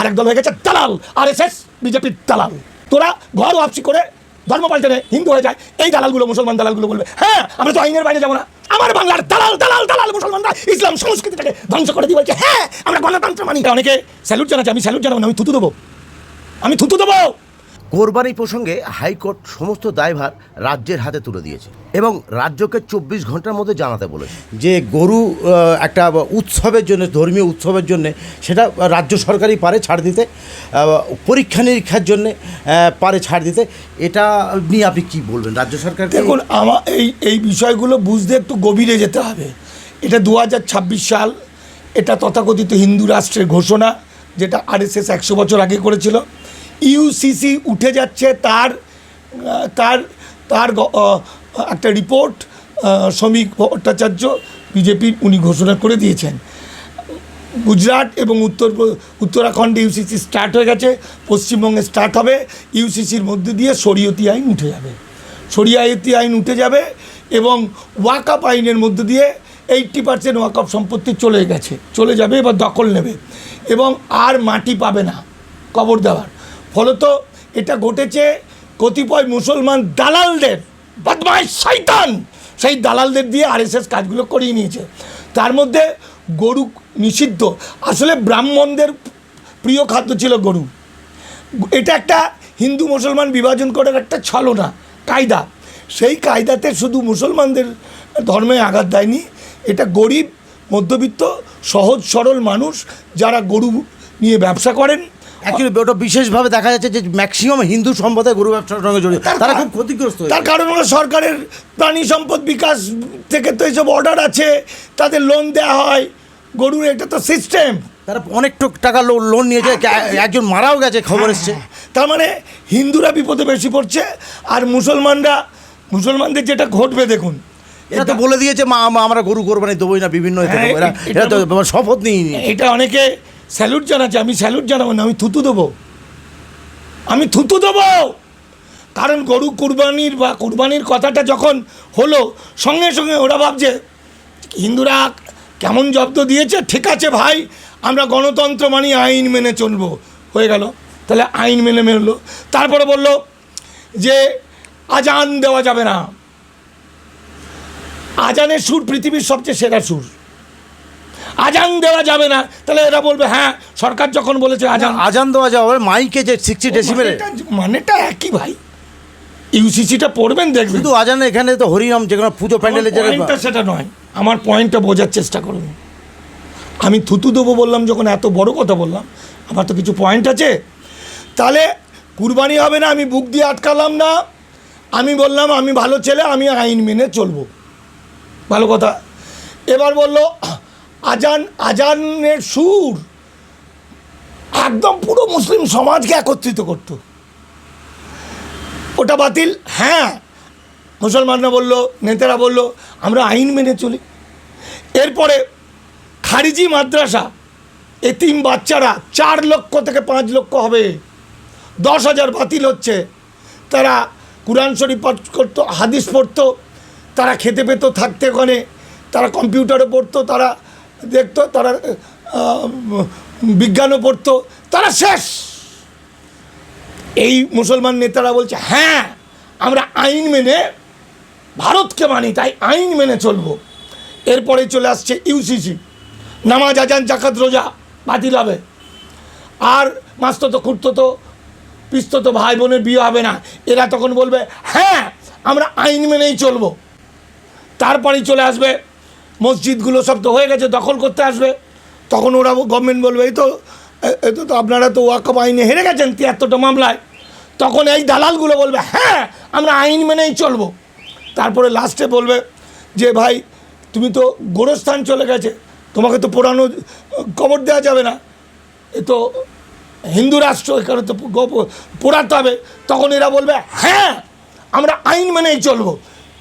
আরেক দল হয়ে গেছে দালাল, আরএসএস বিজেপির দালাল। তোরা ঘর ওয়াপসি করে ধর্ম পাল্টে হিন্দু হয়ে যায়, এই দালালগুলো মুসলমান দালালগুলো বলবে হ্যাঁ আমরা তো আইনের বাইরে যাবো না, আমার বাংলার দালাল দালাল দালাল মুসলমানরা ইসলাম সংস্কৃতিটাকে ধ্বংস করে দিয়ে বলছে হ্যাঁ আমরা গণতন্ত্র মানি। অনেকে স্যালুট জানাচ্ছে, আমি স্যালুট জানাবো না, আমি থুতু দেবো, আমি থুতু দেবো। কোরবানি প্রসঙ্গে হাইকোর্ট সমস্ত দায়ভার রাজ্যের হাতে তুলে দিয়েছে এবং রাজ্যকে 24 ঘন্টার মধ্যে জানাতে বলেছে যে গরু একটা উৎসবের জন্য, ধর্মীয় উৎসবের জন্য সেটা রাজ্য সরকারই পারে ছাড় দিতে, পরীক্ষা নিরীক্ষার জন্য পারে ছাড় দিতে। এটা নিয়ে আপনি কী বলবেন রাজ্য সরকার? দেখুন, আমার এই বিষয়গুলো বুঝতে একটু গভীরে যেতে হবে। এটা 2026 সাল, এটা তথাকথিত হিন্দু রাষ্ট্রের ঘোষণা, যেটা আরএসএস 100 বছর আগে করেছিল। ইউসিসি উঠে যাচ্ছে, তার তার তার একটা রিপোর্ট শ্রমিক ভট্টাচার্য বিজেপির উনি ঘোষণা করে দিয়েছেন। গুজরাট এবং উত্তরাখণ্ডে ইউসিসি স্টার্ট হয়ে গেছে, পশ্চিমবঙ্গে স্টার্ট হবে। ইউসিসির মধ্যে দিয়ে শরীয়তি আইন উঠে যাবে, শরীয়তি আইন উঠে যাবে এবং ওয়াকআপ আইনের মধ্যে দিয়ে 80% ওয়াকআপ সম্পত্তি চলে যাবে, এবার দখল নেবে এবং আর মাটি পাবে না কবর দেওয়ার। ফলত এটা ঘটেছে কতিপয় মুসলমান দালালদের, বদমাইশ শয়তান, সেই দালালদের দিয়ে আরএসএস কাজগুলো করিয়ে নিয়েছে। তার মধ্যে গরু নিষিদ্ধ। আসলে ব্রাহ্মণদের প্রিয় খাদ্য ছিল গরু। এটা একটা হিন্দু মুসলমান বিভাজন করার একটা ছলনা কায়দা। সেই কায়দাতে শুধু মুসলমানদের ধর্মে আঘাত দেয়নি, এটা গরিব, মধ্যবিত্ত, সহজ সরল মানুষ যারা গরু নিয়ে ব্যবসা করেন। অ্যাকচুয়ালি ওটা বিশেষভাবে দেখা যাচ্ছে যে ম্যাক্সিমাম হিন্দু সম্প্রদায় গরু ব্যবসার সঙ্গে জড়িত, তারা খুব ক্ষতিগ্রস্ত। তার কারণ হলো সরকারের প্রাণী সম্পদ বিকাশ থেকে তো এইসব অর্ডার আছে, তাদের লোন দেওয়া হয় গরুর, এটা তো সিস্টেম। তারা অনেক টাকা লোন নিয়ে যায়, একজন মারাও গেছে খবর এসছে। তার মানে হিন্দুরা বিপদে বেশি পড়ছে আর মুসলমানদের যেটা ঘটবে দেখুন। এটা তো বলে দিয়েছে আমরা গরু কোরবানি দেবোই না, বিভিন্ন এটা তো শপথ নিয়ে। এটা অনেকে স্যালুট জানাচ্ছে, আমি স্যালুট জানাবো না, আমি থুতু দেবো, আমি থুতু দেবো। কারণ গরু কুরবানির কথাটা যখন হলো, সঙ্গে সঙ্গে ওরা ভাবছে হিন্দুরা কেমন জব্দ দিয়েছে, ঠিক আছে ভাই আমরা গণতন্ত্র মানি, আইন মেনে চলবো, হয়ে গেল। তাহলে আইন মেনে তারপরে বলল যে আজান দেওয়া যাবে না। আজানের সুর পৃথিবীর সবচেয়ে সেরা সুর, আজান দেওয়া যাবে না। তাহলে এরা বলবে হ্যাঁ সরকার যখন বলেছে আজান দেওয়া যাবে, মাইকে যে 60 ডেসিবেল, মানেটা একই ভাই। ইউসিসিটা পড়বেন দেখবেন, কিন্তু আজানে এখানে তো হরিনাম, যেখানে পুজো প্যান্ডেলে যেটা, সেটা নয়। আমার পয়েন্টটা বোঝার চেষ্টা করুন। আমি থুতু দেবো বললাম যখন, এত বড় কথা বললাম, আমার তো কিছু পয়েন্ট আছে। তাহলে কুরবানি হবে না, আমি বুক দিয়ে আটকালাম না, আমি বললাম আমি ভালো ছেলে, আমি আইন মেনে চলবো, ভালো কথা। এবার বললো আজানের সুর একদম পুরো মুসলিম সমাজকে একত্রিত করত, ওটা বাতিল। হ্যাঁ, মুসলমানরা বলল, নেতারা বলল আমরা আইন মেনে চলি। এরপরে খারিজি মাদ্রাসা, এতিম বাচ্চারা 4 লক্ষ থেকে 5 লক্ষ হবে, 10,000 বাতিল হচ্ছে। তারা কুরআন শরীফ পাঠ করতো, হাদিস পড়তো, তারা খেতে পেতো, থাকতে ওখানে, তারা কম্পিউটারে পড়তো, তারা দেখতো, তারা বিজ্ঞানও পড়তো, তারা শেষ। এই মুসলমান নেতারা বলছে হ্যাঁ আমরা আইন মেনে ভারতকে মানি, তাই আইন মেনে চলবো। এরপরে চলে আসছে ইউসিসি, নামাজ, আজান, জাকাত, রোজা বাতিল হবে। আর মাস্ততো, খুঁড়তো, পিস্ততো ভাই বোনের বিয়ে হবে না। এরা তখন বলবে হ্যাঁ আমরা আইন মেনেই চলবো। তারপরেই চলে আসবে মসজিদগুলো, সব তো হয়ে গেছে, দখল করতে আসবে। তখন ওরা গভর্নমেন্ট বলবে এই তো আপনারা তো ওয়াকফ আইনে হেরে গেছেন 73টা মামলায়। তখন এই দালালগুলো বলবে হ্যাঁ আমরা আইন মেনেই চলবো। তারপরে লাস্টে বলবে যে ভাই তুমি তো গোরস্থান চলে গেছে, তোমাকে তো পোড়ানো কবর দেওয়া যাবে না, এ তো হিন্দু রাষ্ট্র, এখানে তো পোড়াতে হবে। তখন এরা বলবে হ্যাঁ আমরা আইন মেনেই চলবো।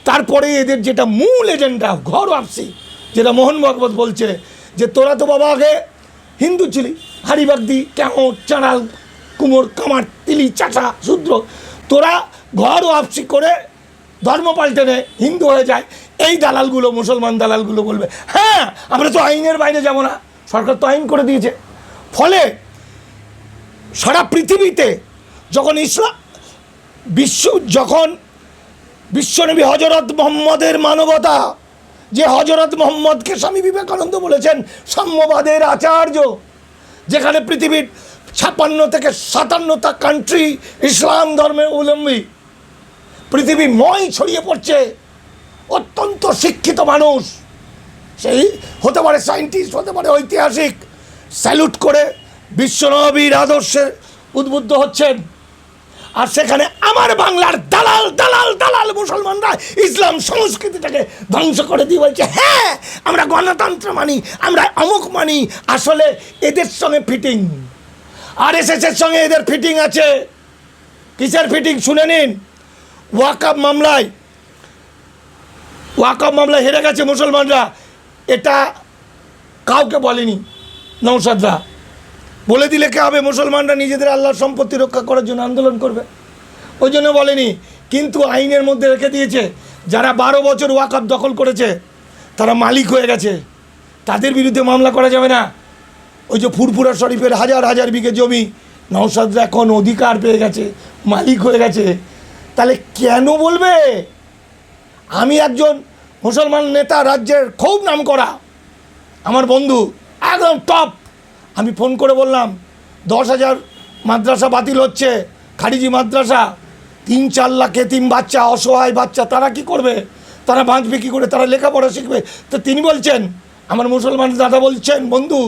তারপরে এদের যেটা মূল এজেন্ডা, ঘর ওয়াপসি, যেটা মোহন ভাগবত বলছে যে তোরা তো বাবা আগে হিন্দু ছিলি, হারিবাগদি, কেমন, চাঁড়াল, কুমোর, কামার, তিলি, চাচা, শূদ্র, তোরা ঘর ওয়াপসি করে ধর্ম পাল্টে নে, হিন্দু হয়ে যায়। এই দালালগুলো, মুসলমান দালালগুলো বলবে হ্যাঁ আমরা তো আইনের বাইরে যাব না, সরকার তো আইন করে দিয়েছে। ফলে সারা পৃথিবীতে যখন যখন বিশ্বনবী হজরত মোহাম্মদের মানবতা, যে হজরত মোহাম্মদকে স্বামী বিবেকানন্দ বলেছেন সাম্যবাদের আচার্য, যেখানে পৃথিবীর 56 থেকে 57টা কান্ট্রি ইসলাম ধর্মের অবলম্বী, পৃথিবীময় ছড়িয়ে পড়ছে অত্যন্ত শিক্ষিত মানুষ, সেই হতে পারে সায়েন্টিস্ট, হতে পারে ঐতিহাসিক, স্যালুট করে বিশ্বনবীর আদর্শে উদ্বুদ্ধ হচ্ছেন। আর সেখানে আমার বাংলার দালাল দালাল দালাল মুসলমানরা ইসলাম সংস্কৃতিটাকে ধ্বংস করে দিয়ে বলছে হ্যাঁ আমরা গণতন্ত্র মানি, আমরা অমুক মানি। আসলে এদের সঙ্গে ফিটিং, আরএসএসের সঙ্গে এদের ফিটিং আছে। কিসের ফিটিং শুনে নিন। ওয়াকফ মামলায় হেরে গেছে মুসলমানরা, এটা কাউকে বলেনি নওশাদরা। বলে দিলে কে হবে? মুসলমানরা নিজেদের আল্লাহর সম্পত্তি রক্ষা করার জন্য আন্দোলন করবে, ওই জন্য বলেনি। কিন্তু আইনের মধ্যে রেখে দিয়েছে যারা 12 বছর ওয়াকফ দখল করেছে তারা মালিক হয়ে গেছে, তাদের বিরুদ্ধে মামলা করা যাবে না। ওই যে ফুরফুরা শরীফের হাজার হাজার বিঘে জমি নওশাদরা এখন অধিকার পেয়ে গেছে, মালিক হয়ে গেছে। তাহলে কেন বলবে? আমি একজন মুসলমান নেতা, রাজ্যের খুব নাম করা আমার বন্ধু, একদম টপ, আমি ফোন করে বললাম 10,000 মাদ্রাসা বাতিল হচ্ছে, খারিজি মাদ্রাসা, 3-4 লাখ এতিম বাচ্চা, অসহায় বাচ্চা, তারা কি করবে? তারা বাঁচবে কী করে? তারা লেখাপড়া শিখবে? তো তিনি বলছেন, আমার মুসলমান দাদা বলছেন, বন্ধু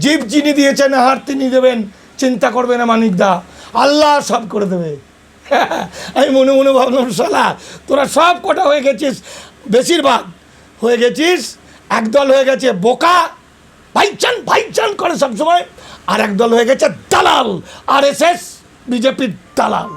জীব যিনি দিয়েছেন হার তিনি দেবেন, চিন্তা করবে না মানিকদা, আল্লাহ সব করে দেবে। আমি মনে মনে ভাবলাম শালা তোরা সব কটা হয়ে গেছিস, বেশিরভাগ হয়ে গেছিস, একদল হয়ে গেছে বোকা, ভাইচান করে সবসময়, আর একদল হয়ে গেছে দালাল, আরএসএস বিজেপির দালাল।